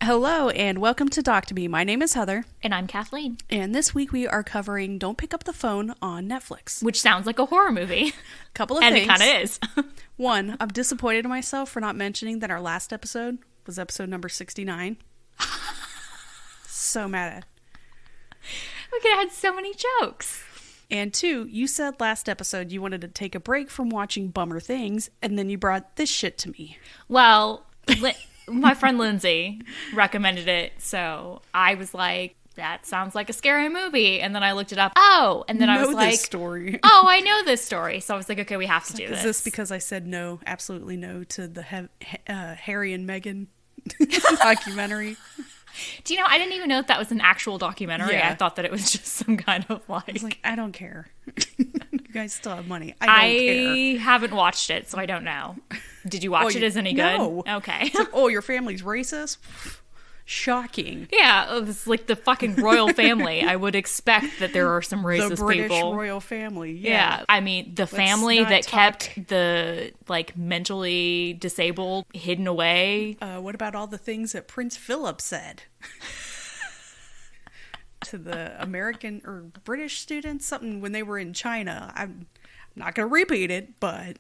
Hello and welcome to Doc to Me. My name is Heather, And I'm Kathleen. and this week we are covering Don't Pick Up the Phone on Netflix. Which sounds like a horror movie. Couple of And things. it kind of is. One, I'm disappointed in myself for not mentioning that our last episode was episode number 69. So mad at. We could have had so many jokes. And two, you said last episode you wanted to take a break from watching bummer things, and then you brought this shit to me. Well, my friend Lindsay recommended it, so I was like, that sounds like a scary movie. And then I looked it up. Oh, and then I was like, story. oh, I know this story. So I was like, okay, we have to do this. Is this because I said no, absolutely no to the Harry and Meghan documentary? Do you know, I didn't even know if that was an actual documentary. Yeah. I thought that it was just some kind of I was like, I don't care. You guys still have money. I don't care. haven't watched it, so I don't know. Did you watch it? Is it any good? No. Okay. It's like, oh, your family's racist? Shocking. Yeah, it's like the fucking royal family. I would expect that there are some racist The British people. royal family. Yeah, I mean, the family not that talk. kept the, like, mentally disabled hidden away. What about all the things that Prince Philip said? To the American or British students? Something when they were in China. I'm not going to repeat it, but...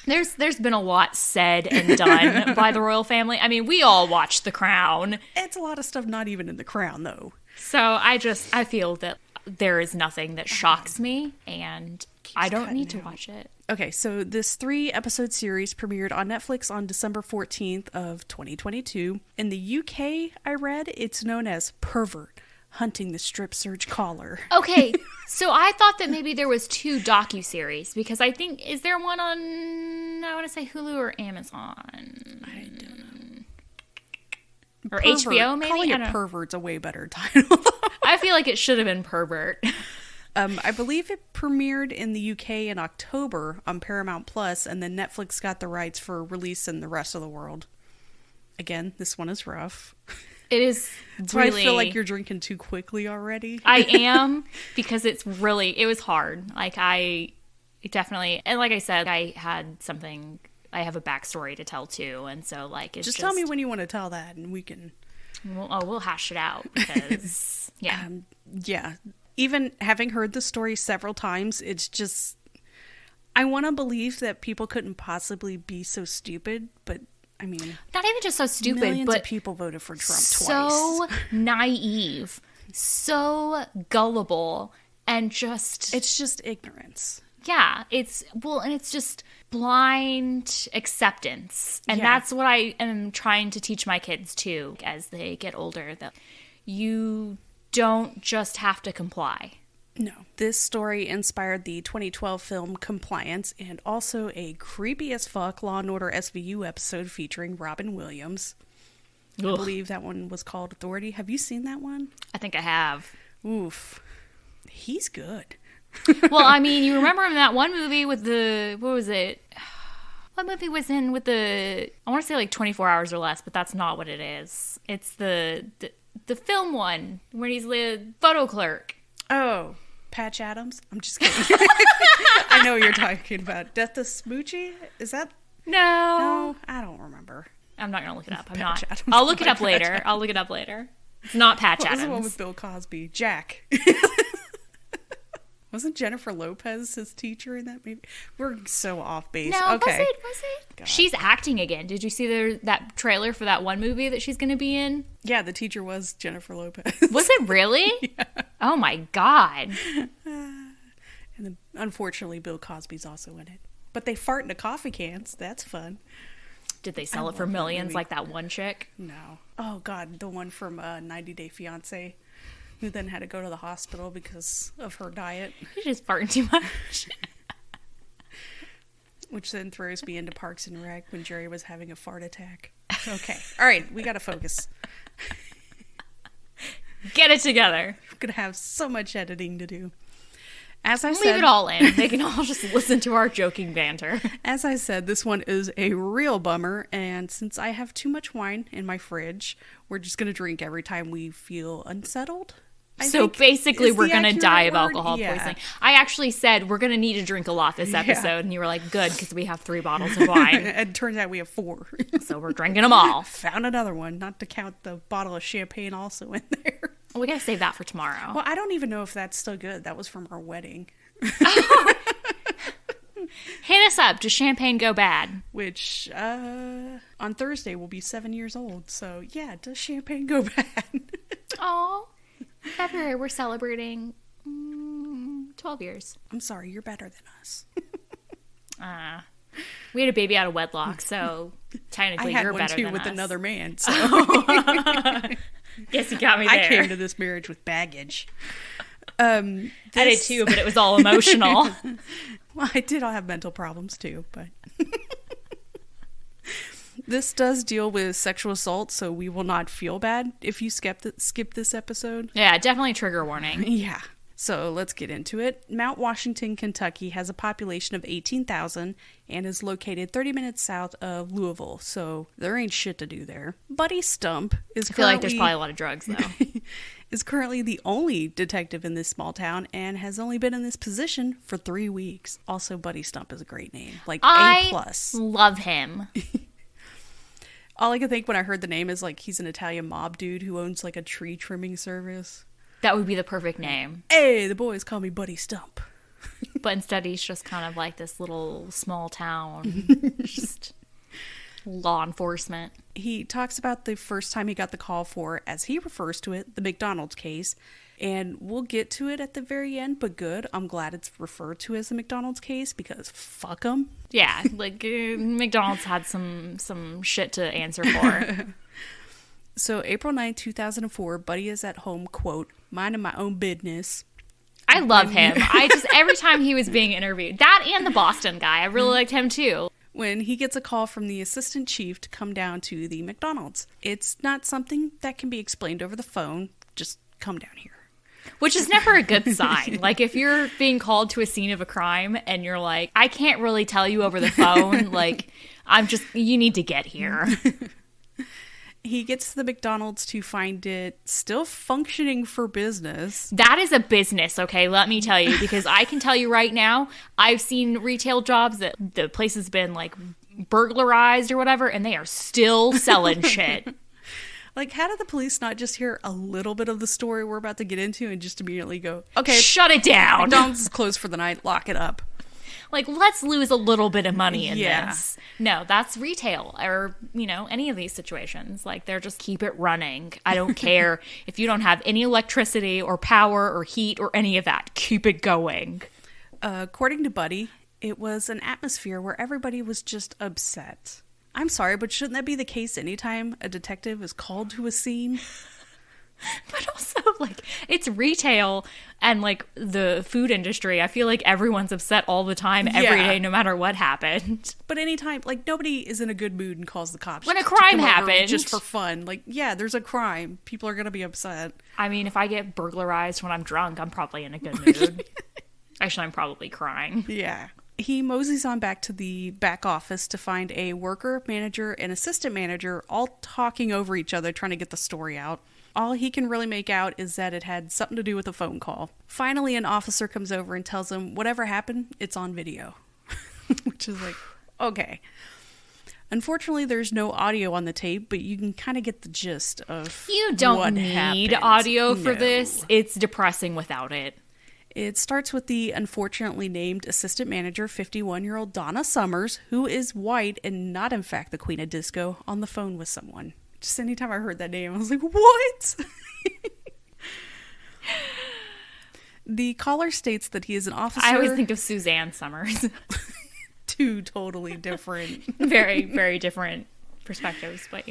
There's been a lot said and done by the royal family. I mean, we all watched The Crown. It's a lot of stuff not even in The Crown, though. So I feel that there is nothing that shocks me, and I don't need to watch it. Okay, so this 3-episode series premiered on Netflix on December 14th of 2022. In the UK, I read, it's known as Pervert, Hunting the Strip Search Caller. Okay, so I thought that maybe there was 2 docuseries, because I think, is there one on, I want to say Hulu or Amazon? I don't know. Or Pervert. HBO, maybe? Calling I it don't know. Pervert's a way better title. I feel like it should have been Pervert. I believe it premiered in the UK in October on Paramount Plus, and then Netflix got the rights for release in the rest of the world. Again, this one is rough. It is That's really... why I feel like you're drinking too quickly already. I am, because it was hard. Like, I definitely... And like I said, I have a backstory to tell too, and so, like, it's Just tell me when you want to tell that, and we can... We'll hash it out, because... Yeah. Yeah. Even having heard the story several times, it's just... I want to believe that people couldn't possibly be so stupid, but, I mean... Not even just so stupid, millions but of people voted for Trump so twice. naive, so gullible, and just... It's just ignorance. Yeah, and it's just blind acceptance. And Yeah. that's what I am trying to teach my kids too, as they get older, that you don't just have to comply. No. This story inspired the 2012 film Compliance, and also a creepy as fuck Law & Order SVU episode featuring Robin Williams. I Ugh. believe that one was called Authority. Have you seen that one? I think I have. Oof. He's good. Well, I mean, you remember him in that one movie with what was it? What movie was in with I want to say like 24 Hours or Less, but that's not what it is. It's the film one where he's the photo clerk. Oh, Patch Adams? I'm just kidding. I know what you're talking about. Death of Smoochie? Is that? No. No, I don't remember. I'm not going to look it up. Patch Adams. I'll look it Like up later. Patch I'll look it up later. It's not Patch What was Adams. the one with Bill Cosby? Jack. Wasn't Jennifer Lopez his teacher in that movie? We're so off base. No, Okay. was it? God. She's acting again. Did you see that trailer for that one movie that she's going to be in? Yeah, the teacher was Jennifer Lopez. Was it really? Yeah. Oh my God. And then, unfortunately, Bill Cosby's also in it. But they fart into coffee cans. That's fun. Did they sell it for love that millions movie. like that one chick? No. Oh, God. The one from 90 Day Fiancé, who then had to go to the hospital because of her diet, You're just farting too much. which then throws me into Parks and Rec when Jerry was having a fart attack. Okay. All right. We got to focus. Get it together. We're going to have so much editing to do. As I Leave said, it all in. They can all just listen to our joking banter. As I said, this one is a real bummer, and since I have too much wine in my fridge, we're just going to drink every time we feel unsettled. So basically, is we're the going to accurate die of word. alcohol Yeah. poisoning. I actually said we're going to need to drink a lot this episode, and you were like, good, because we have 3 bottles of wine. And it turns out we have 4. So we're drinking them all. Found another one, not to count the bottle of champagne also in there. We got to save that for tomorrow. Well, I don't even know if that's still good. That was from our wedding. Hit us up. Does champagne go bad? Which, on Thursday will be 7 years old. So, yeah, does champagne go bad? Oh, February, we're celebrating 12 years. I'm sorry, you're better than us. We had a baby out of wedlock, so I technically had you're one better too than with us. another man. So Guess you got me there. I came to this marriage with baggage. I did too, but it was all emotional. Well, I did all have mental problems too, but this does deal with sexual assault, so we will not feel bad if you skip this episode. Yeah, definitely trigger warning. Yeah. So let's get into it. Mount Washington, Kentucky has a population of 18,000 and is located 30 minutes south of Louisville, so there ain't shit to do there. Buddy Stump is I feel like there's probably a lot of drugs, though. is currently the only detective in this small town and has only been in this position for 3 weeks. Also, Buddy Stump is a great name. Like, I A+. love him. All I could think when I heard the name is like he's an Italian mob dude who owns like a tree trimming service. That would be the perfect name. Hey, the boys call me Buddy Stump. But instead, he's just kind of like this little small town, just law enforcement. He talks about the first time he got the call for, as he refers to it, the McDonald's case. And we'll get to it at the very end, but good. I'm glad it's referred to as the McDonald's case because fuck them. Yeah, like McDonald's had some shit to answer for. So April 9, 2004, Buddy is at home, quote, minding my own business. I love him. I just, every time he was being interviewed, that and the Boston guy, I really liked him too. When he gets a call from the assistant chief to come down to the McDonald's. It's not something that can be explained over the phone. Just come down here. Which is never a good sign. Like, if you're being called to a scene of a crime and you're like, I can't really tell you over the phone, like, you need to get here. He gets to the McDonald's to find it still functioning for business. That is a business, okay? Let me tell you, because I can tell you right now, I've seen retail jobs that the place has been, like, burglarized or whatever, and they are still selling shit. Like, how did the police not just hear a little bit of the story we're about to get into and just immediately go, okay, shut it down. McDonald's is closed for the night, lock it up. Like, let's lose a little bit of money in Yeah. this. No, that's retail or, any of these situations. Like, they're just keep it running. I don't care if you don't have any electricity or power or heat or any of that. Keep it going. According to Buddy, it was an atmosphere where everybody was just upset. I'm sorry, but shouldn't that be the case anytime a detective is called to a scene? But also, like, it's retail and, like, the food industry. I feel like everyone's upset all the time, every Yeah. day, no matter what happened. But anytime, like, nobody is in a good mood and calls the cops. When a to crime come over happened. just for fun. Like, yeah, there's a crime. People are going to be upset. I mean, if I get burglarized when I'm drunk, I'm probably in a good mood. Actually, I'm probably crying. Yeah. He moseys on back to the back office to find a worker, manager, and assistant manager all talking over each other, trying to get the story out. All he can really make out is that it had something to do with a phone call. Finally, an officer comes over and tells him whatever happened, it's on video. Which is like, okay. Unfortunately, there's no audio on the tape, but you can kind of get the gist of You don't what need happened. audio for No. this. It's depressing without it. It starts with the unfortunately named assistant manager, 51-year-old Donna Summers, who is white and not, in fact, the queen of disco, on the phone with someone. Just anytime I heard that name, I was like, what? The caller states that he is an officer. I always think of Suzanne Summers. Two totally different. Very, very different perspectives, but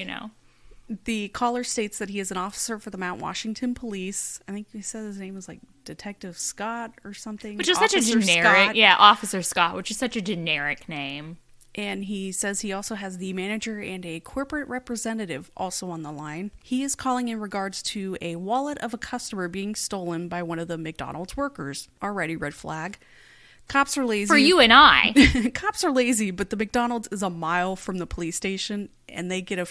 The caller states that he is an officer for the Mount Washington Police. I think he said his name was like Detective Scott or something. Which is such a Officer generic, Scott. yeah, Officer Scott, which is such a generic name. And he says he also has the manager and a corporate representative also on the line. He is calling in regards to a wallet of a customer being stolen by one of the McDonald's workers. Already red flag. Cops are lazy. For you and I. Cops are lazy, but the McDonald's is a mile from the police station, and they get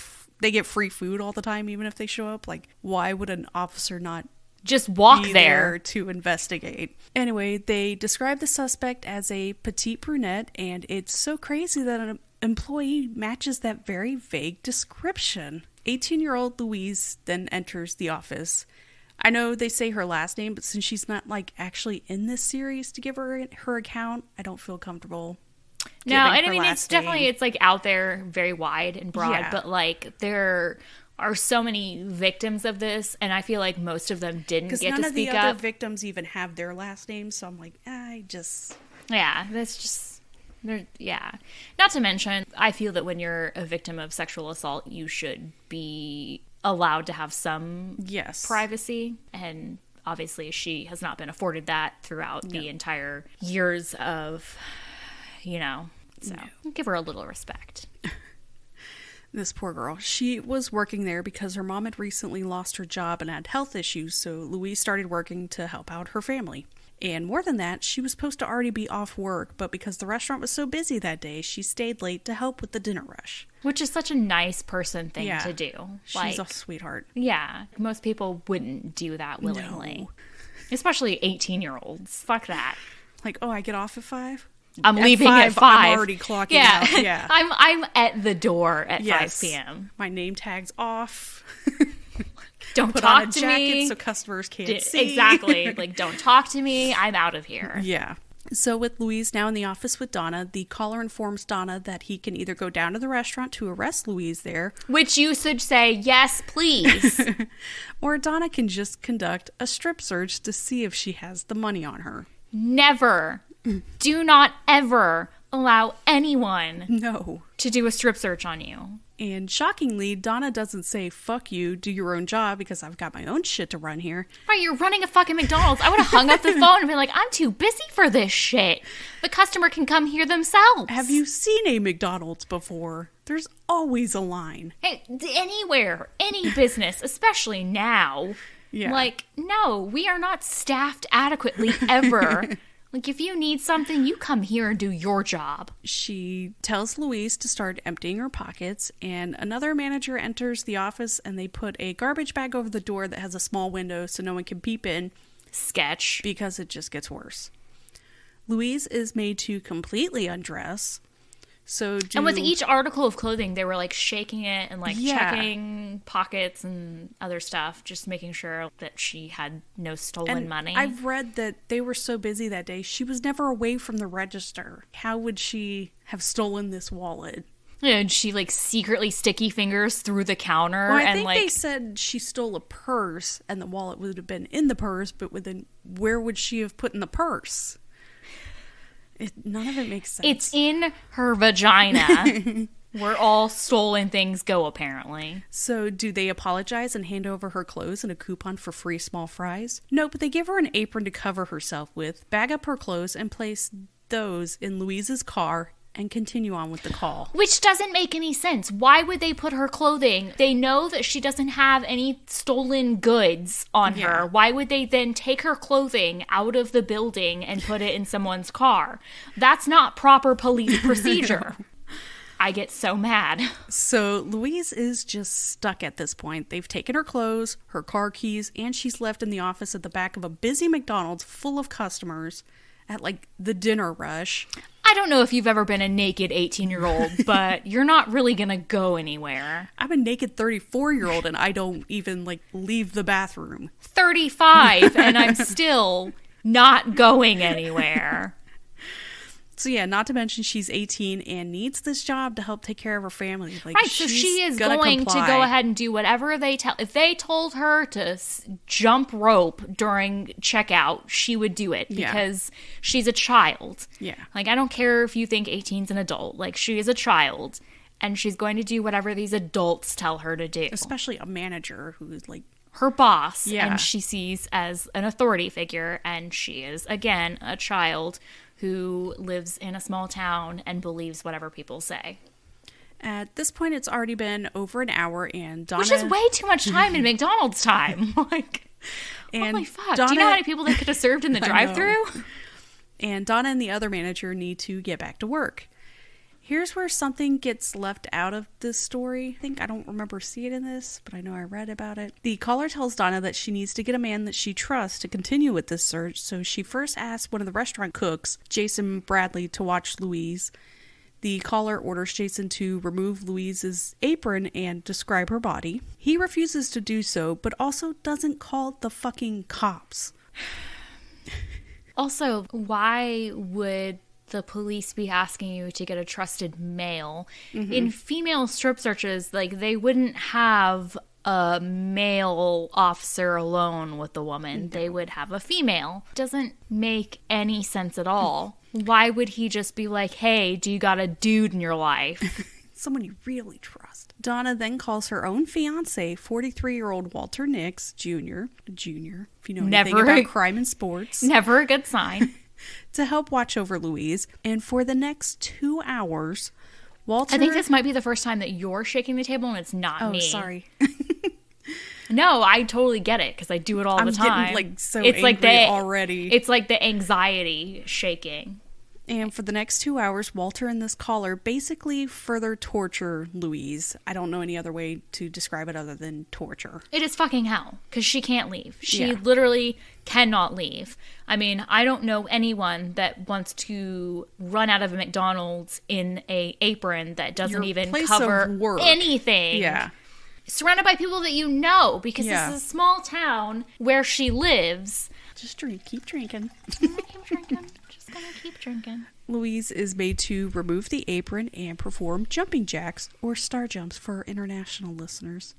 free food all the time, even if they show up. Like, why would an officer not just walk be there to investigate. Anyway, they describe the suspect as a petite brunette, and it's so crazy that an employee matches that very vague description. 18-year-old Louise then enters the office. I know they say her last name, but since she's not like actually in this series to give her account, I don't feel comfortable. No, and I mean it's definitely it's like out there, very wide and broad, but like there are so many victims of this, and I feel like most of them didn't get to speak up. Because none of the other victims even have their last names, so I'm like, yeah, that's just yeah. Not to mention, I feel that when you're a victim of sexual assault, you should be allowed to have some privacy, and obviously she has not been afforded that throughout the entire years of, so give her a little respect. This poor girl. She was working there because her mom had recently lost her job and had health issues, so Louise started working to help out her family. And more than that, she was supposed to already be off work, but because the restaurant was so busy that day, she stayed late to help with the dinner rush. Which is such a nice person thing to do. She's a sweetheart. Yeah. Most people wouldn't do that willingly. No. Especially 18-year-olds. Fuck that. Like, oh, I get off at 5? I'm leaving at 5. I'm already clocking out. Yeah. I'm at the door at 5 p.m. My name tag's off. Don't Put talk on a to jacket me. So customers can't see. Exactly. Like, don't talk to me. I'm out of here. Yeah. So with Louise now in the office with Donna, the caller informs Donna that he can either go down to the restaurant to arrest Louise there. Which you should say, yes, please. Or Donna can just conduct a strip search to see if she has the money on her. Never. Do not ever allow anyone to do a strip search on you. And shockingly, Donna doesn't say, fuck you, do your own job because I've got my own shit to run here. Right, you're running a fucking McDonald's. I would have hung up the phone and been like, I'm too busy for this shit. The customer can come here themselves. Have you seen a McDonald's before? There's always a line. Hey, anywhere, any business, especially now. Yeah. Like, no, we are not staffed adequately ever. Like, if you need something, you come here and do your job. She tells Louise to start emptying her pockets, and another manager enters the office, and they put a garbage bag over the door that has a small window so no one can peep in. Sketch. Because it just gets worse. Louise is made to completely undress. And with each article of clothing, they were like shaking it and like checking pockets and other stuff, just making sure that she had no stolen money. I've read that they were so busy that day, she was never away from the register. How would she have stolen this wallet? And she like secretly sticky fingers through the counter. Well, I think they said she stole a purse and the wallet would have been in the purse, but where would she have put in the purse? None of it makes sense. It's in her vagina, where all stolen things go, apparently. So do they apologize and hand over her clothes and a coupon for free small fries? No, but they give her an apron to cover herself with, bag up her clothes, and place those in Louise's car and continue on with the call. Which doesn't make any sense. Why would they put her clothing? They know that she doesn't have any stolen goods on her. Why would they then take her clothing out of the building and put it in someone's car? That's not proper police procedure. I get so mad. So Louise is just stuck at this point. They've taken her clothes, her car keys, and she's left in the office at the back of a busy McDonald's full of customers at like the dinner rush. I don't know if you've ever been a naked 18-year-old, but you're not really going to go anywhere. I'm a naked 34-year-old and I don't even like leave the bathroom. 35 and I'm still not going anywhere. So yeah, not to mention she's 18 and needs this job to help take care of her family. Like, right, so she is going to go ahead and do whatever they tell. If they told her to jump rope during checkout, she would do it because she's a child. Yeah. Like, I don't care if you think 18's an adult. Like, she is a child and she's going to do whatever these adults tell her to do. Especially a manager who's like her boss and she sees as an authority figure, and she is, again, a child who lives in a small town and believes whatever people say. At this point, it's already been over an hour, and Donna... Which is way too much time in McDonald's time. Like, and holy fuck. Do you know how many people they could have served in the drive-thru? And Donna and the other manager need to get back to work. Here's where something gets left out of this story. I don't remember seeing it in this, but I know I read about it. The caller tells Donna that she needs to get a man that she trusts to continue with this search, so she first asks one of the restaurant cooks, Jason Bradley, to watch Louise. The caller orders Jason to remove Louise's apron and describe her body. He refuses to do so, but also doesn't call the fucking cops. Also, why would the police be asking you to get a trusted male? Mm-hmm. In female strip searches, like, they wouldn't have a male officer alone with the woman. No. They would have a female. Doesn't make any sense at all. Why would he just be like, hey, do you got a dude in your life? Someone you really trust. Donna then calls her own fiance, 43-year-old Walter Nix Jr., if you know anything about crime and sports. Never a good sign. To help watch over Louise. And for the next 2 hours, Walter... I think this might be the first time that you're shaking the table and it's not me. Oh, sorry. No, I totally get it because I do it all the time. I'm getting so angry already. It's like the anxiety shaking. And for the next 2 hours, Walter and this caller basically further torture Louise. I don't know any other way to describe it other than torture. It is fucking hell because she can't leave. She literally cannot leave. I mean, I don't know anyone that wants to run out of a McDonald's in a apron that doesn't even cover anything. Yeah. Surrounded by people that you know because this is a small town where she lives. Just keep drinking. Keep drinking. Gonna keep drinking. Louise is made to remove the apron and perform jumping jacks or star jumps for international listeners.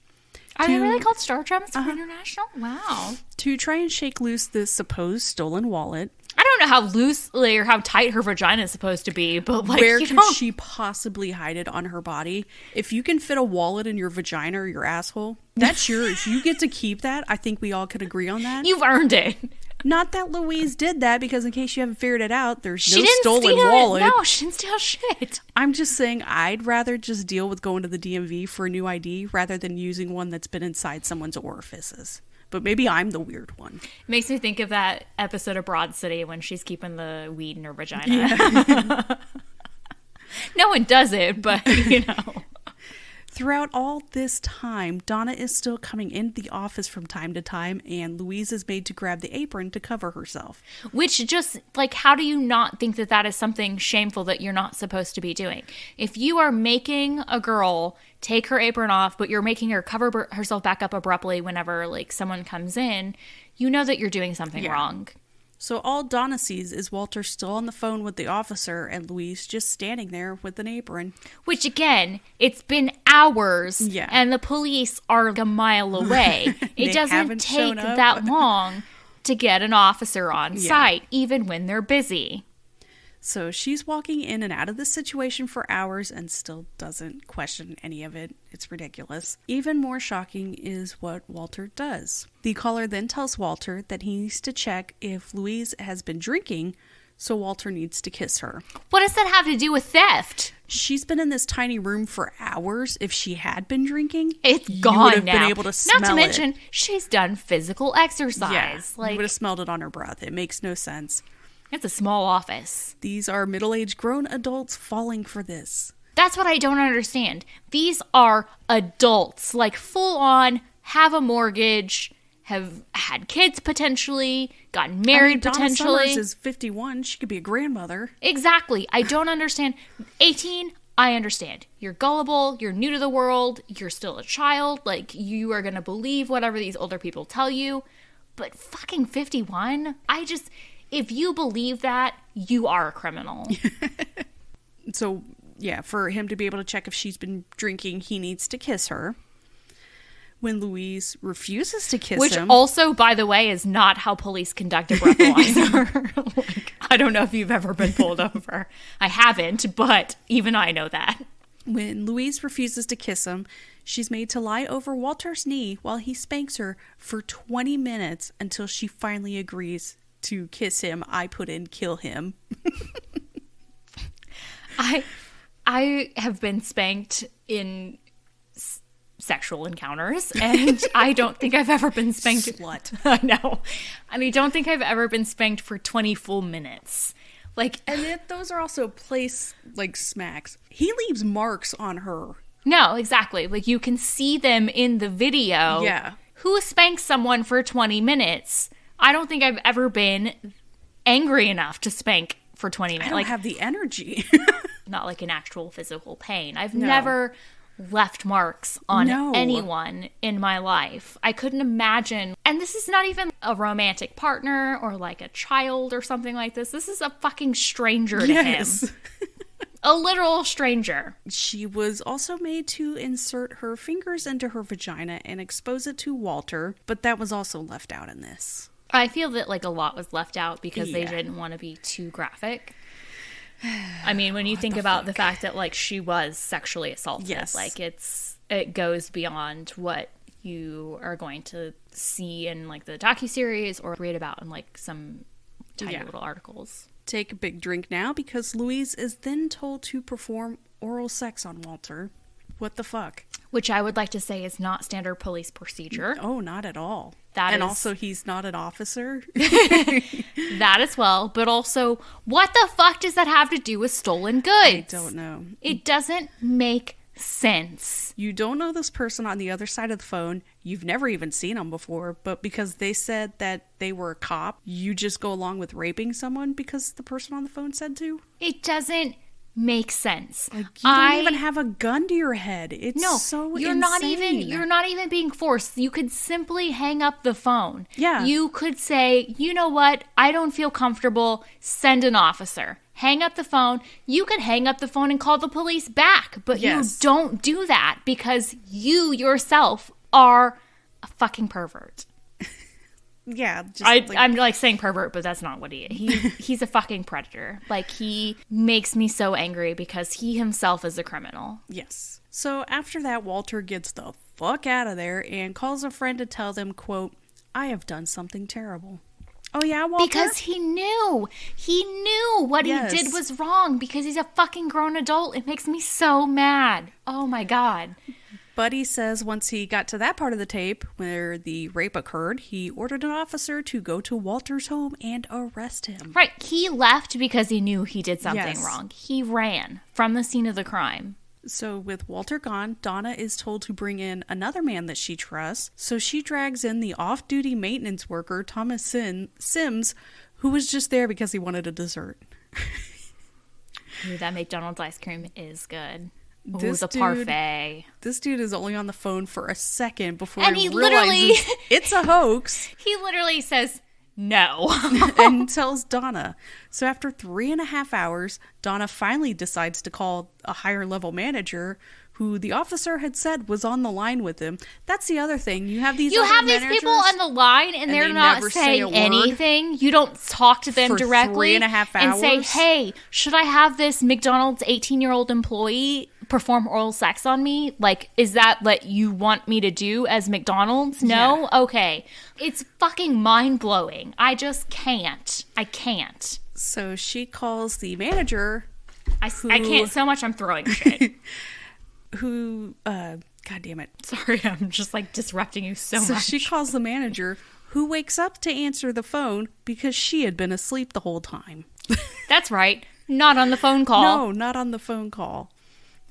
Are they really called star jumps for international? Wow. To try and shake loose this supposed stolen wallet. I don't know how loosely or how tight her vagina is supposed to be, but like, where could she possibly hide it on her body? If you can fit a wallet in your vagina or your asshole, that's yours. You get to keep that. I think we all could agree on that. You've earned it. Not that Louise did that, because in case you haven't figured it out, there's no stolen wallet. No, she didn't steal shit. I'm just saying I'd rather just deal with going to the DMV for a new ID rather than using one that's been inside someone's orifices. But maybe I'm the weird one. It makes me think of that episode of Broad City when she's keeping the weed in her vagina. Yeah. No one does it, but, you know. Throughout all this time, Donna is still coming into the office from time to time, and Louise is made to grab the apron to cover herself. Which just, like, how do you not think that that is something shameful that you're not supposed to be doing? If you are making a girl take her apron off, but you're making her cover herself back up abruptly whenever, like, someone comes in, you know that you're doing something wrong. So all Donna sees is Walter still on the phone with the officer and Louise just standing there with an apron. Which, again, it's been hours and the police are a mile away. It doesn't take that long to get an officer on site, even when they're busy. So she's walking in and out of this situation for hours and still doesn't question any of it. It's ridiculous. Even more shocking is what Walter does. The caller then tells Walter that he needs to check if Louise has been drinking, so Walter needs to kiss her. What does that have to do with theft? She's been in this tiny room for hours. If she had been drinking, it's gone now. You would have been able to smell it. Not to mention, she's done physical exercise. Yeah, you would have smelled it on her breath. It makes no sense. It's a small office. These are middle-aged grown adults falling for this. That's what I don't understand. These are adults, like full on, have a mortgage, have had kids potentially, gotten married potentially. Donna Summers is 51. She could be a grandmother. Exactly. I don't understand. 18, I understand. You're gullible. You're new to the world. You're still a child. Like, you are going to believe whatever these older people tell you. But fucking 51? If you believe that, you are a criminal. So, yeah, for him to be able to check if she's been drinking, he needs to kiss her. When Louise refuses to kiss him... Which also, by the way, is not how police conduct a breathalyzer. Like, I don't know if you've ever been pulled over. I haven't, but even I know that. When Louise refuses to kiss him, she's made to lie over Walter's knee while he spanks her for 20 minutes until she finally agrees to kiss him. I put in kill him. I have been spanked in sexual encounters, and I don't think I've ever been spanked. Slut. I know. And I don't think I've ever been spanked for 20 full minutes. Like, And those are also place, like, smacks. He leaves marks on her. no, exactly. Like, you can see them in the video. Yeah. Who spanks someone for 20 minutes? I don't think I've ever been angry enough to spank for 20 minutes. I don't Like, have the energy. not like an actual physical pain. I've No. never left marks on No. anyone in my life. I couldn't imagine. And this is not even a romantic partner or like a child or something like this. This is a fucking stranger to him. A literal stranger. She was also made to insert her fingers into her vagina and expose it to Walter, but that was also left out in this. I feel that like a lot was left out because they Yeah. didn't want to be too graphic. I mean, when you think about the fact that like she was sexually assaulted, Yes. like it goes beyond what you are going to see in like the docuseries or read about in like some tiny Yeah. little articles. Take a big drink now because Louise is then told to perform oral sex on Walter. What the fuck? Which I would like to say is not standard police procedure. Oh, not at all. That and is- also, he's not an officer. That as well, but also, what the fuck does that have to do with stolen goods? I don't know. It doesn't make sense. You don't know this person on the other side of the phone. You've never even seen them before, but because they said that they were a cop, you just go along with raping someone because the person on the phone said to? It doesn't make sense. Like, you don't even have a gun to your head. It's No, so you're insane. you're not even being forced. You could simply hang up the phone. Yeah. You could say, "You know what? I don't feel comfortable. Send an officer." Hang up the phone. You could hang up the phone and call the police back, but Yes. you don't do that because you yourself are a fucking pervert. Yeah, just I'm like saying pervert, but that's not what he is. He's a fucking predator. Like, he makes me so angry because he himself is a criminal. yes. So after that, Walter gets the fuck out of there and calls a friend to tell them, quote, "I have done something terrible." Oh yeah, Walter? Because he knew what Yes. he did was wrong because he's a fucking grown adult. It makes me so mad. Oh my God. Buddy says once he got to that part of the tape where the rape occurred, he ordered an officer to go to Walter's home and arrest him. Right. He left because he knew he did something Yes. wrong. He ran from the scene of the crime. So with Walter gone, Donna is told to bring in another man that she trusts. So she drags in the off-duty maintenance worker, Thomas Sims, who was just there because he wanted a dessert. Ooh, that McDonald's ice cream is good. Ooh, This the dude- parfait. This dude is only on the phone for a second before And he he realizes literally- it's a hoax He literally says no. and tells Donna. So after 3.5 hours, Donna finally decides to call a higher level manager who the officer had said was on the line with him. That's the other thing. You have these You other have these people managers- on the line and they're they not never say a saying word anything. You don't talk to them for directly 3.5 and say, hours. hey, should I have this McDonald's 18-year-old employee perform oral sex on me? Like, is that what you want me to do as McDonald's? No? Okay. It's fucking mind-blowing. I just can't. I can't. So she calls the manager I can't so much I'm throwing shit. who, God damn it. Sorry, I'm just like disrupting you so So much. she calls the manager who wakes up to answer the phone because she had been asleep the whole time. That's right. Not on the phone call. No, not on the phone call.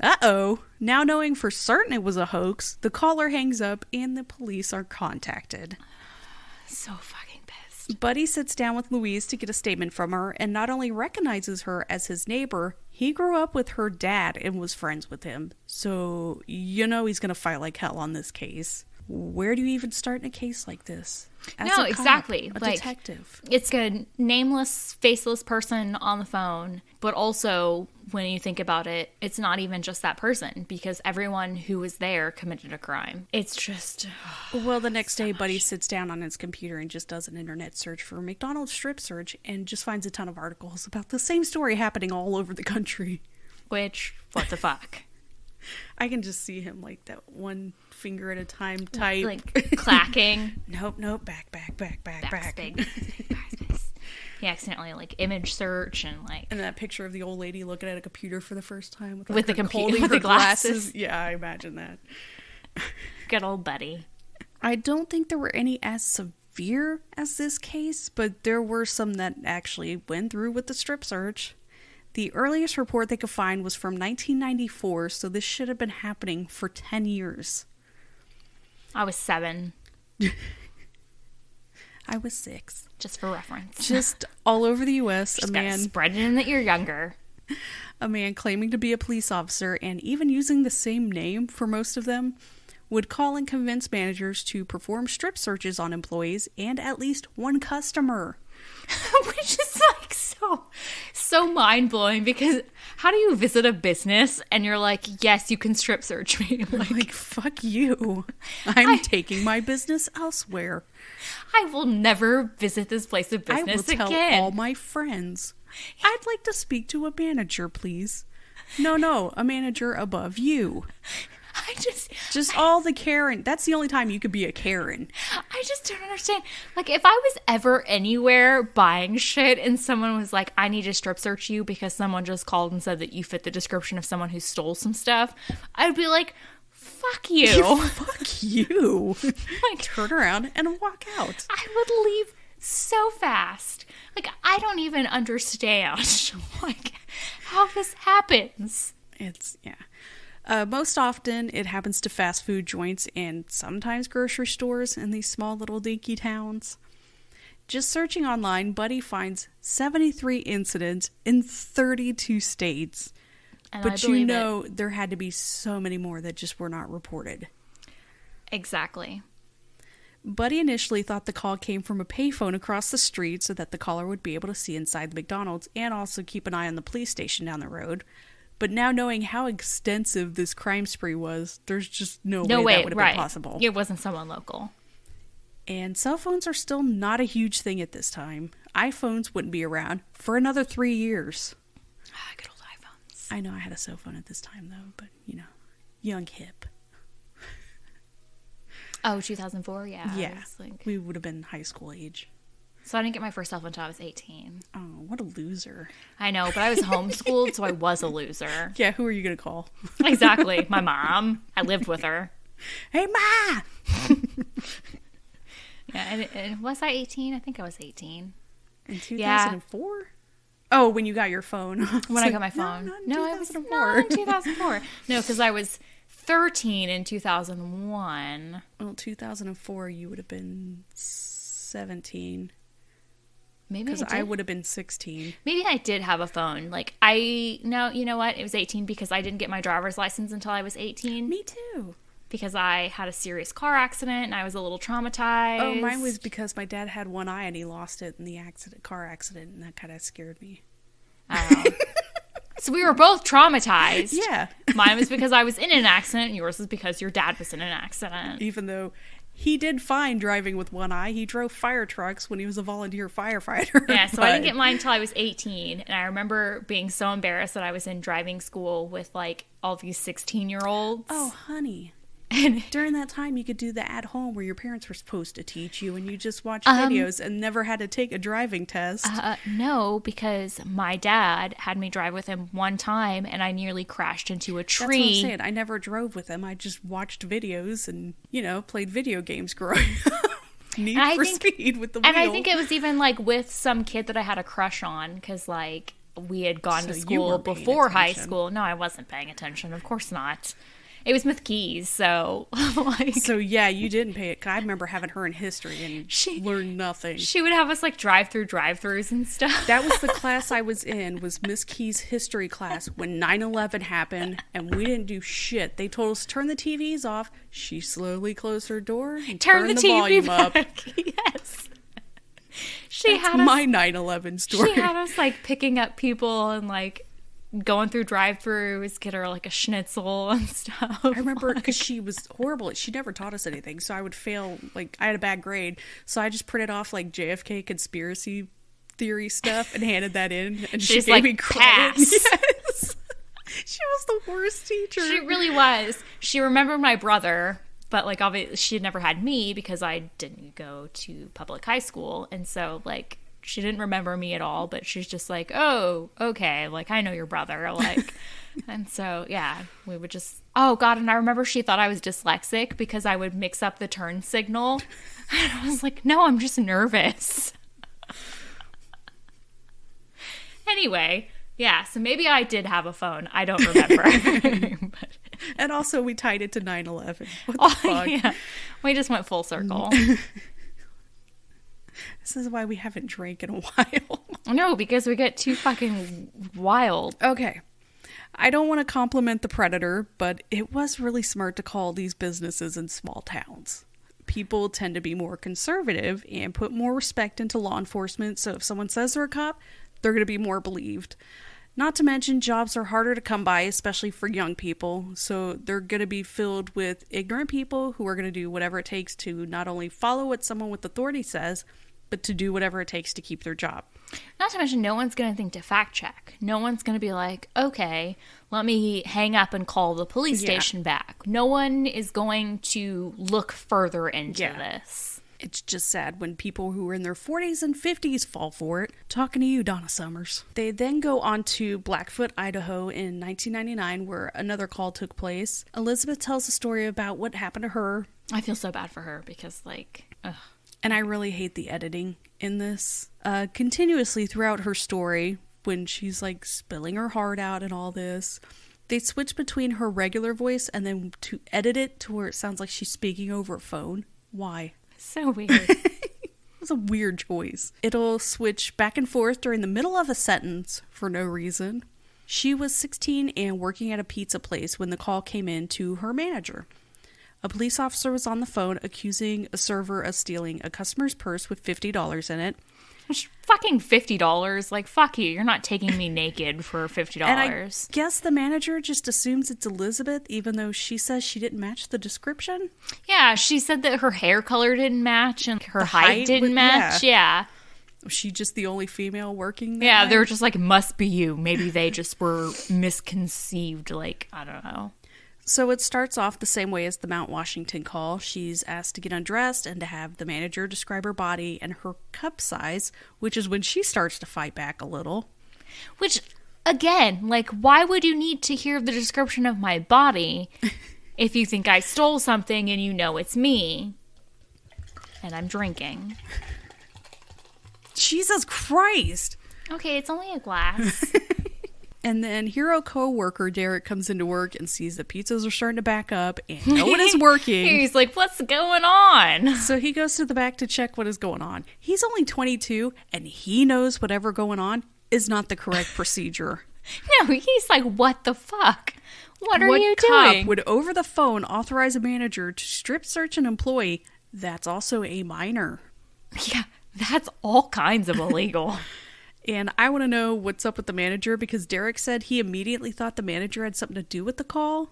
Uh-oh. Now knowing for certain it was a hoax, the caller hangs up and the police are contacted. So fucking pissed. Buddy sits down with Louise to get a statement from her and not only recognizes her as his neighbor, he grew up with her dad and was friends with him. So, you know he's going to fight like hell on this case. Where do you even start in a case like this? As No, a cop, exactly. A Like, detective. It's a nameless, faceless person on the phone, but also when you think about it, it's not even just that person because everyone who was there committed a crime. It's just Well, the next day, Buddy sits down on his computer and just does an internet search for McDonald's strip search and just finds a ton of articles about the same story happening all over the country. which what the fuck? I can just see him like that one finger at a time type. Like clacking. Nope, back. Backspace. He accidentally like image search and like And that picture of the old lady looking at a computer for the first time with, like, With the her computer- holding with her the glasses. Yeah, I imagine that. good old Buddy. I don't think there were any as severe severe as this case, but there were some that actually went through with the strip search. The earliest report they could find was from 1994, so this should have been happening for 10 years. I was 7. I was 6. Just for reference. Just all over the U.S., Just gotta spread it in that you're younger. A man claiming to be a police officer and even using the same name for most of them would call and convince managers to perform strip searches on employees and at least one customer. Which is like so mind-blowing, because how do you visit a business and you're like, yes, you can strip search me? Like fuck you. I'm taking my business elsewhere. I will never visit this place of business again. I will tell all my friends. I'd like to speak to a manager, please. No, a manager above you. Just all the Karen. That's the only time you could be a Karen. I just don't understand. Like, if I was ever anywhere buying shit and someone was like, I need to strip search you because someone just called and said that you fit the description of someone who stole some stuff, I'd be like, fuck you. Fuck you. Like, turn around and walk out. I would leave so fast. Like, I don't even understand like how this happens. Most often, it happens to fast food joints and sometimes grocery stores in these small little dinky towns. Just searching online, Buddy finds 73 incidents in 32 states. And but you know there had to be so many more that just were not reported. Exactly. Buddy initially thought the call came from a payphone across the street so that the caller would be able to see inside the McDonald's and also keep an eye on the police station down the road. But now knowing how extensive this crime spree was, there's just no way that would have been possible. It wasn't someone local. And cell phones are still not a huge thing at this time. iPhones wouldn't be around for another 3 years. Good old iPhones. I know I had a cell phone at this time, though, but, young hip. Oh, 2004? Yeah. Yeah. We would have been high school age. So I didn't get my first cell phone until I was 18. Oh, what a loser. I know, but I was homeschooled, so I was a loser. Yeah, who are you going to call? Exactly. My mom. I lived with her. Hey, Ma! Yeah, and was I 18? I think I was 18. In 2004? Yeah. Oh, when you got your phone. When I got my phone. No, I was not in 2004. No, because I was 13 in 2001. Well, 2004, you would have been 17. Maybe because I would have been 16. Maybe I did have a phone. You know what? It was 18 because I didn't get my driver's license until I was 18. Me too. Because I had a serious car accident and I was a little traumatized. Oh, mine was because my dad had one eye and he lost it in the car accident, and that kind of scared me. Oh. So we were both traumatized. Yeah. Mine was because I was in an accident, and yours was because your dad was in an accident. Even though he did fine driving with one eye. He drove fire trucks when he was a volunteer firefighter. Yeah, so I didn't get mine until I was 18. And I remember being so embarrassed that I was in driving school with, all these 16-year-olds. Oh, honey. And during that time, you could do the at home where your parents were supposed to teach you and you just watch videos and never had to take a driving test. No, because my dad had me drive with him one time and I nearly crashed into a tree. That's what I'm saying. I never drove with him. I just watched videos and, played video games growing up. Need for Speed with the wheel. And I think it was even with some kid that I had a crush on because we had gone to school before high school. No, I wasn't paying attention. Of course not. It was Miss Keys, so So yeah, you didn't pay it. I remember having her in history and she learned nothing. She would have us drive through drive-thrus and stuff. That was the class I was in, was Miss Keys' history class when 9/11 happened, and we didn't do shit. They told us to turn the TVs off. She slowly closed her door and turned the TV volume back. Up. Yes. That's my 9/11 story. She had us picking up people and going through drive-thrus, get her a schnitzel and stuff. I remember because she was horrible. She never taught us anything, so I would fail. I had a bad grade, so I just printed off JFK conspiracy theory stuff and handed that in, and she gave me credit. Pass. Yes. She was the worst teacher. She really was. She remembered my brother, but obviously she had never had me because I didn't go to public high school, and so She didn't remember me at all, but she's just like, oh, okay, like, I know your brother, like, and so, yeah, we would just, oh, God, and I remember she thought I was dyslexic because I would mix up the turn signal, and I was like, no, I'm just nervous. Anyway, yeah, so maybe I did have a phone. I don't remember. But, and also, we tied it to 9/11. What the fuck? Yeah, we just went full circle. This is why we haven't drank in a while. No, because we get too fucking wild. Okay. I don't want to compliment the Predator, but it was really smart to call these businesses in small towns. People tend to be more conservative and put more respect into law enforcement, so if someone says they're a cop, they're going to be more believed. Not to mention, jobs are harder to come by, especially for young people, so they're going to be filled with ignorant people who are going to do whatever it takes to not only follow what someone with authority says, but to do whatever it takes to keep their job. Not to mention, no one's going to think to fact check. No one's going to be like, okay, let me hang up and call the police station back. No one is going to look further into this. It's just sad when people who are in their 40s and 50s fall for it. Talking to you, Donna Summers. They then go on to Blackfoot, Idaho in 1999, where another call took place. Elizabeth tells a story about what happened to her. I feel so bad for her because, like, ugh. And I really hate the editing in this. Continuously throughout her story, when she's like spilling her heart out and all this, they switch between her regular voice and then to edit it to where it sounds like she's speaking over a phone. Why? So weird. It was a weird choice. It'll switch back and forth during the middle of a sentence for no reason. She was 16 and working at a pizza place when the call came in to her manager. A police officer was on the phone accusing a server of stealing a customer's purse with $50 in it. Fucking $50. Like, fuck you. You're not taking me naked for $50. And I guess the manager just assumes it's Elizabeth, even though she says she didn't match the description. Yeah, she said that her hair color didn't match and her height didn't match. Yeah. Was she just the only female working there? Yeah, they were just like, must be you. Maybe they just were misconceived. Like, I don't know. So it starts off the same way as the Mount Washington call. She's asked to get undressed and to have the manager describe her body and her cup size, which is when she starts to fight back a little. Which, again, like, why would you need to hear the description of my body if you think I stole something and you know it's me? And I'm drinking. Jesus Christ! Okay, it's only a glass. And then hero co-worker Derek comes into work and sees the pizzas are starting to back up and no one is working. He's like, what's going on? So he goes to the back to check what is going on. He's only 22 and he knows whatever going on is not the correct procedure. No, he's like, what the fuck? What are you doing? What cop would over the phone authorize a manager to strip search an employee that's also a minor? Yeah, that's all kinds of illegal. And I want to know what's up with the manager because Derek said he immediately thought the manager had something to do with the call.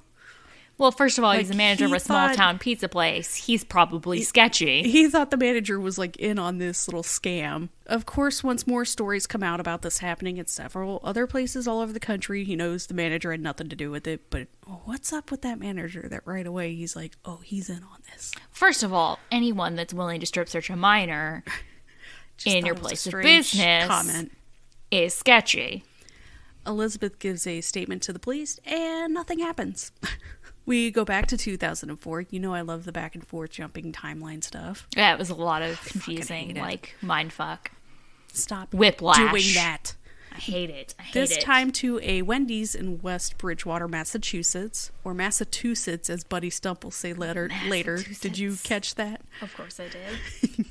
Well, first of all, he's a manager of a small town pizza place. He's probably sketchy. He thought the manager was like in on this little scam. Of course, once more stories come out about this happening in several other places all over the country, he knows the manager had nothing to do with it. But what's up with that manager that right away he's like, oh, he's in on this? First of all, anyone that's willing to strip search a minor in your place of business is sketchy. Elizabeth gives a statement to the police and nothing happens. We go back to 2004. You know I love the back and forth jumping timeline stuff. Yeah, it was a lot of confusing, like, mindfuck. Stop Whiplash. doing that. I hate it. This time to a Wendy's in West Bridgewater, Massachusetts, or Massachusetts, as Buddy Stump will say later. Did you catch that? Of course I did.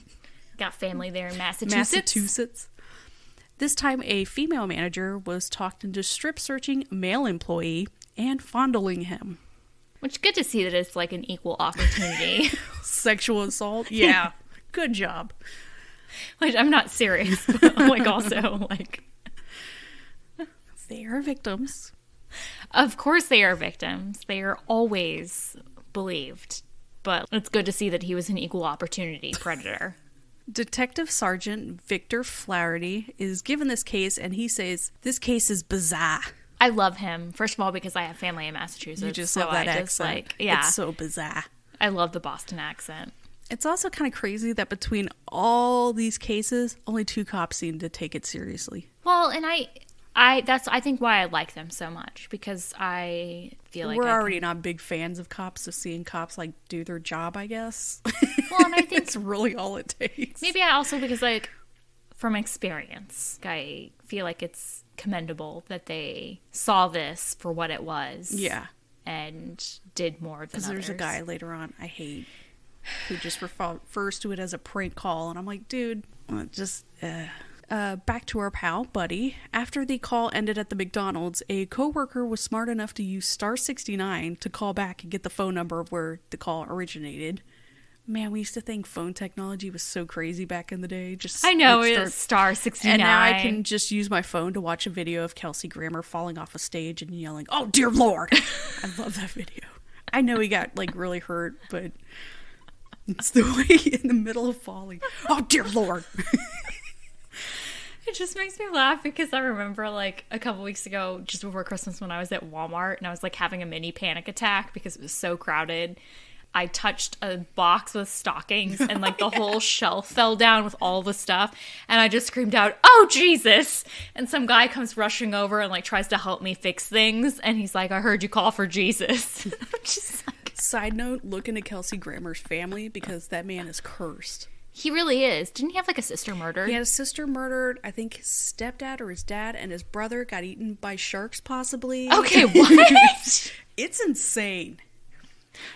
Got family there in Massachusetts. This time, a female manager was talked into strip searching a male employee and fondling him. Which, good to see that it's like an equal opportunity. Sexual assault? Yeah. Good job. Which, I'm not serious, but like also, like... They are victims. Of course they are victims. They are always believed. But it's good to see that he was an equal opportunity predator. Detective Sergeant Victor Flaherty is given this case, and he says, this case is bizarre. I love him, first of all, because I have family in Massachusetts. You just love that accent. Like, yeah. It's so bizarre. I love the Boston accent. It's also kind of crazy that between all these cases, only 2 cops seem to take it seriously. Well, and that's I think why I like them so much, because I feel like we're already not big fans of cops, so seeing cops like do their job, I guess. Well, and I think it's really all it takes. Maybe I also, because like from experience, I feel like it's commendable that they saw this for what it was. Yeah. And did more than because there's a guy later on I hate who just refers to it as a prank call, and I'm like, dude, just back to our pal Buddy. After the call ended at the McDonald's, a coworker was smart enough to use star 69 to call back and get the phone number of where the call originated. Man, we used to think phone technology was so crazy back in the day. I know, it's star 69. And now I can just use my phone to watch a video of Kelsey Grammer falling off a stage and yelling, "Oh, dear Lord." I love that video. I know he got like really hurt, but it's the way in the middle of falling. "Oh, dear Lord." It just makes me laugh because I remember like a couple weeks ago, just before Christmas, when I was at Walmart and I was like having a mini panic attack because it was so crowded. I touched a box with stockings and like the whole shelf fell down with all the stuff. And I just screamed out, "Oh, Jesus." And some guy comes rushing over and like tries to help me fix things. And he's like, "I heard you call for Jesus." Just like... Side note, look into Kelsey Grammer's family because that man is cursed. He really is. Didn't he have like a sister murdered? He had a sister murdered. I think his stepdad or his dad and his brother got eaten by sharks possibly. Okay, what? It's insane.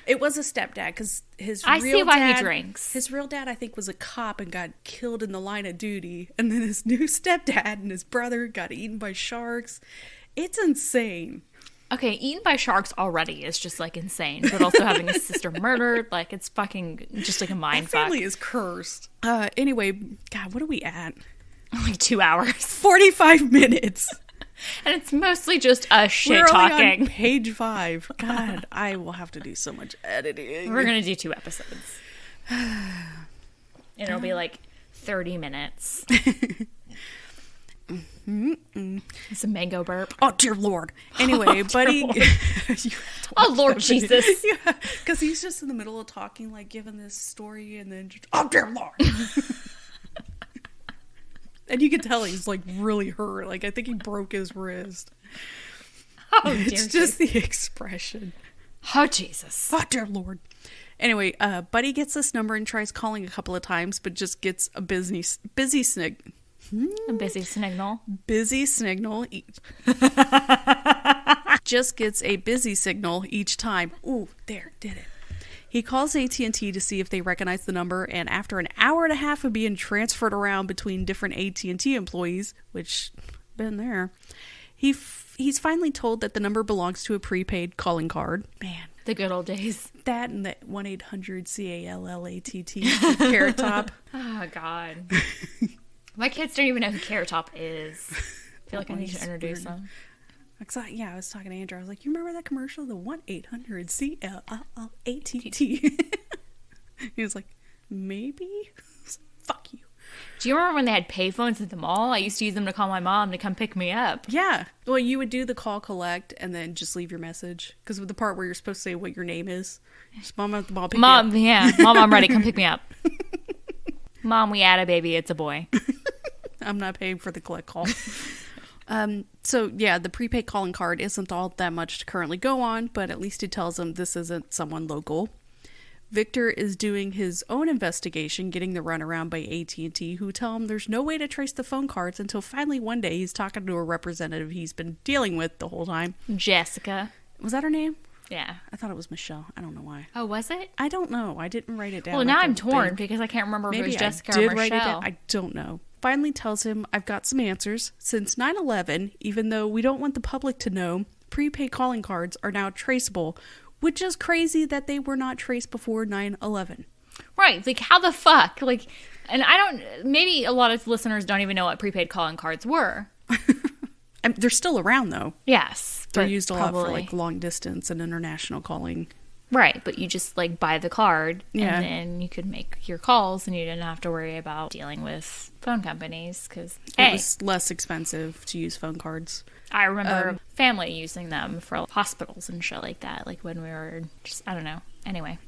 It was a stepdad because I see why he drinks. His real dad, I think, was a cop and got killed in the line of duty. And then his new stepdad and his brother got eaten by sharks. It's insane. Okay, eaten by sharks already is just like insane. But also having his sister murdered, like it's fucking just like a mind fuck. Family is cursed. Anyway, God, what are we at? Like 2 hours. 45 minutes. And it's mostly just us shit We're talking. only on page 5. God, I will have to do so much editing. We're going to do 2 episodes. And it'll be like 30 minutes. It's a mango burp. Oh, dear Lord. Anyway, Buddy. Lord. Oh, Lord Jesus. Yeah, because he's just in the middle of talking, like giving this story, and then just, "Oh, dear Lord." And you can tell he's like really hurt. Like, I think he broke his wrist. Oh, dear It's just the expression. Oh, Jesus. Oh, dear Lord. Anyway, Buddy gets this number and tries calling a couple of times, but just gets a busy signal. A busy signal. Busy signal. Just gets a busy signal each time. Ooh, there, did it. He calls AT&T to see if they recognize the number, and after an hour and a half of being transferred around between different AT&T employees, which, been there, he's finally told that the number belongs to a prepaid calling card. Man. The good old days. That and that 1-800-CALLATT with Carrot Top. Oh, God. My kids don't even know who Carrot Top is. I feel like I need to introduce them. Yeah, I was talking to Andrew. I was like, "You remember that commercial, the 1-800-CALLATT?" He was like, "Maybe." Fuck you. Do you remember when they had payphones at the mall? I used to use them to call my mom to come pick me up. Yeah. Well, you would do the call collect and then just leave your message. Because with the part where you're supposed to say what your name is, just "Mom, at the mall, pick me up." Yeah. Mom, I'm ready. Come pick me up. Mom, we had a baby. It's a boy. I'm not paying for the collect call. So yeah, the prepaid calling card isn't all that much to currently go on, but at least it tells them this isn't someone local. Victor is doing his own investigation, getting the runaround by AT&T, who tell him there's no way to trace the phone cards until finally one day he's talking to a representative he's been dealing with the whole time. Jessica. Was that her name? Yeah. I thought it was Michelle. I don't know why. Oh, was it? I don't know. I didn't write it down. Well, now I'm torn because I can't remember if it was Jessica or Michelle. Write it down. I don't know. Finally tells him, "I've got some answers. Since 9/11, even though we don't want the public to know, prepaid calling cards are now traceable," which is crazy that they were not traced before 9/11. Right. Like, how the fuck? Like, and maybe a lot of listeners don't even know what prepaid calling cards were. They're still around, though. Yes. They're used a lot for, like, long distance and international calling. Right, but you just, like, buy the card, yeah, and then you could make your calls, and you didn't have to worry about dealing with phone companies, because, it was less expensive to use phone cards. I remember family using them for hospitals and shit like that, like, when we were just, I don't know. Anyway.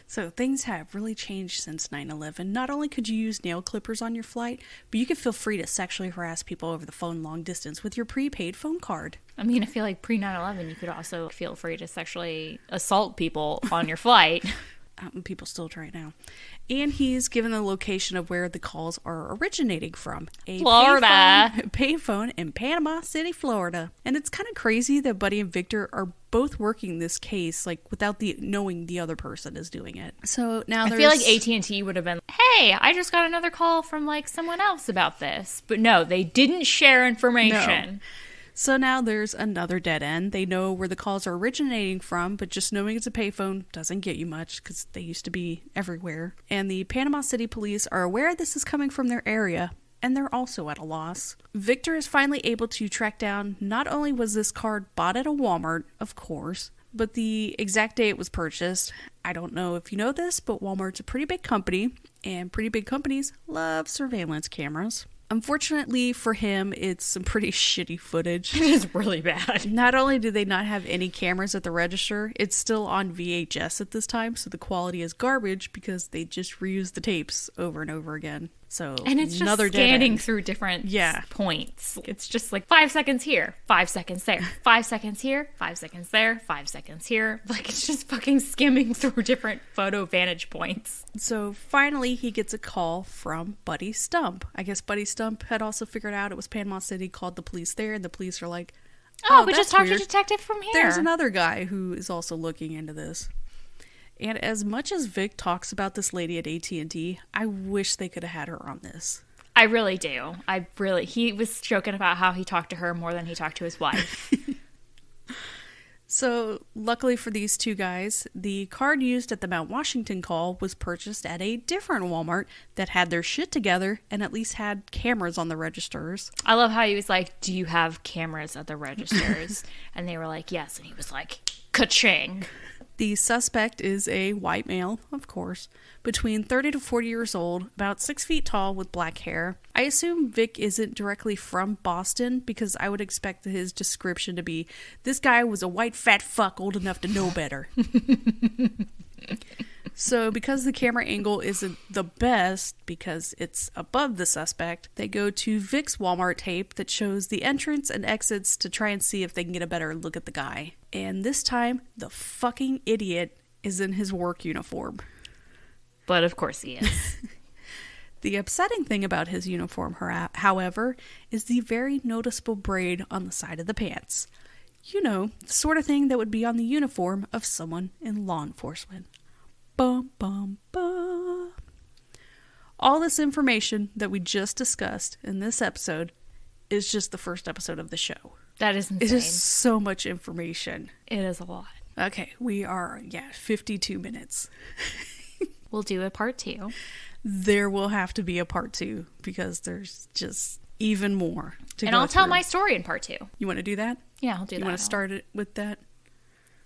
So things have really changed since 9/11. Not only could you use nail clippers on your flight, but you could feel free to sexually harass people over the phone long distance with your prepaid phone card. I mean, I feel like pre 9/11, you could also feel free to sexually assault people on your flight. People still try it now. And he's given the location of where the calls are originating from. A Florida. Payphone in Panama City, Florida. And it's kind of crazy that Buddy and Victor are both working this case, like, without knowing the other person is doing it. So now I feel like AT&T would have been, hey, I just got another call from, like, someone else about this. But no, they didn't share information. No. So now there's another dead end. They know where the calls are originating from, but just knowing it's a payphone doesn't get you much because they used to be everywhere. And the Panama City police are aware this is coming from their area, and they're also at a loss. Victor is finally able to track down not only was this card bought at a Walmart, of course, but the exact day it was purchased. I don't know if you know this, but Walmart's a pretty big company, and pretty big companies love surveillance cameras. Unfortunately for him, it's some pretty shitty footage. It is really bad. Not only do they not have any cameras at the register, it's still on VHS at this time, so the quality is garbage because they just reuse the tapes over and over again. So and it's just scanning through different points. It's just like 5 seconds here, 5 seconds there, 5 seconds here, 5 seconds there, 5 seconds here. Like, it's just fucking skimming through different photo vantage points. So finally he gets a call from Buddy Stump. I guess Buddy Stump had also figured out it was Panama City, called the police there, and the police are like, oh, we just talked to a detective from here. There's another guy who is also looking into this. And as much as Vic talks about this lady at AT&T, I wish they could have had her on this. I really do. He was joking about how he talked to her more than he talked to his wife. So, luckily for these two guys, the card used at the Mount Washington call was purchased at a different Walmart that had their shit together and at least had cameras on the registers. I love how he was like, do you have cameras at the registers? And they were like, yes. And he was like, ka-ching. The suspect is a white male, of course, between 30 to 40 years old, about 6 feet tall with black hair. I assume Vic isn't directly from Boston because I would expect his description to be, this guy was a white fat fuck old enough to know better. So because the camera angle isn't the best because it's above the suspect, they go to Vic's Walmart tape that shows the entrance and exits to try and see if they can get a better look at the guy. And this time, the fucking idiot is in his work uniform. But of course he is. The upsetting thing about his uniform, however, is the very noticeable braid on the side of the pants. You know, the sort of thing that would be on the uniform of someone in law enforcement. Bum, bum, bum. All this information that we just discussed in this episode is just the first episode of the show. That is insane. It is so much information. It is a lot. Okay, we are, 52 minutes. We'll do a part 2. There will have to be a part 2 because there's just even more to go And I'll tell through. my story in part 2. You want to do that? Yeah, I'll do that. You want to start it with that?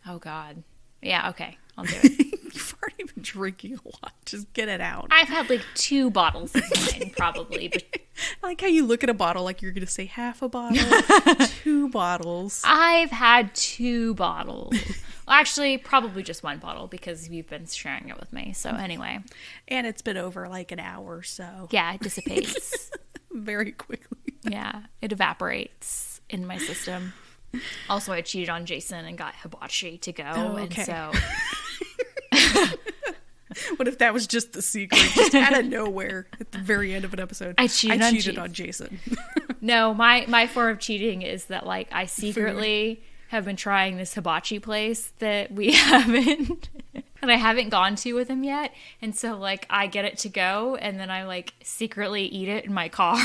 Oh, God. Yeah, okay. I'll do it. You've already been drinking a lot. Just get it out. I've had like 2 bottles of wine, probably. But I like how you look at a bottle like you're going to say half a bottle, 2 bottles. I've had 2 bottles. Well, actually, probably just 1 bottle because you've been sharing it with me. So anyway. And it's been over like an hour, so. Yeah, it dissipates. Very quickly. Yeah, it evaporates in my system. Also, I cheated on Jason and got hibachi to go. Oh, okay. And so... What if that was just the secret, just out of nowhere at the very end of an episode? I cheated on Jason. No, my form of cheating is that, like, I secretly have been trying this hibachi place that we haven't, that I haven't gone to with him yet. And so, like, I get it to go, and then I, like, secretly eat it in my car.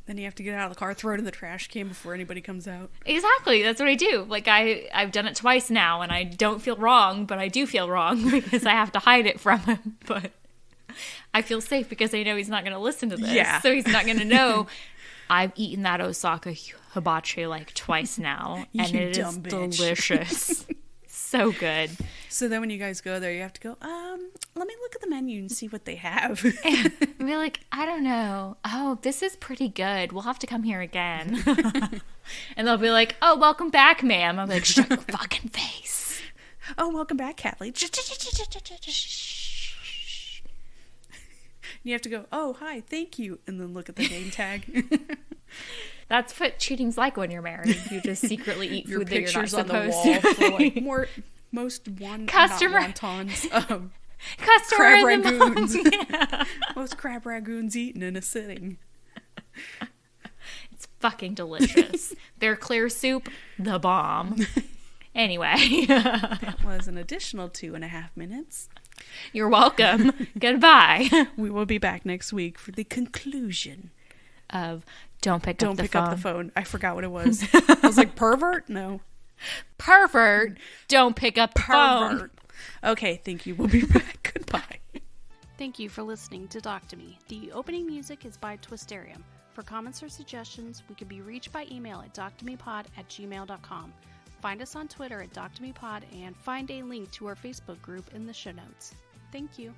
Then you have to get out of the car, throw it in the trash can before anybody comes out. Exactly. That's what I do. Like, I've done it twice now, and I don't feel wrong, but I do feel wrong because I have to hide it from him. But I feel safe because I know he's not going to listen to this. Yeah. So he's not going to know. I've eaten that Osaka hibachi like twice now, and You it is dumb bitch. Delicious. So good. So then when you guys go there, you have to go, let me look at the menu and see what they have. And be like, I don't know. Oh, this is pretty good. We'll have to come here again. And they'll be like, oh, welcome back, ma'am. I'm like, shut your fucking face. Oh, welcome back, Kathleen. You have to go, oh, hi, thank you, and then look at the name tag. That's what cheating's like when you're married. You just secretly eat Your food that you're not pictures on the supposed wall to. for like most Customer- not wontons. Customer Crab of the month. ragoons. Yeah. Most crab ragoons eaten in a sitting. It's fucking delicious. Their clear soup, the bomb. Anyway. That was an additional 2.5 minutes. You're welcome. Goodbye. We will be back next week for the conclusion. Of don't pick Don't up the pick phone. up the phone. I forgot what it was. I was like, pervert? No. Pervert. Don't pick up the phone. Pervert. Okay, thank you. We'll be back. Goodbye. Thank you for listening to Doc to Me. The opening music is by Twisterium. For comments or suggestions, we can be reached by email at doctomepod@gmail.com. Find us on Twitter at doctomepod and find a link to our Facebook group in the show notes. Thank you.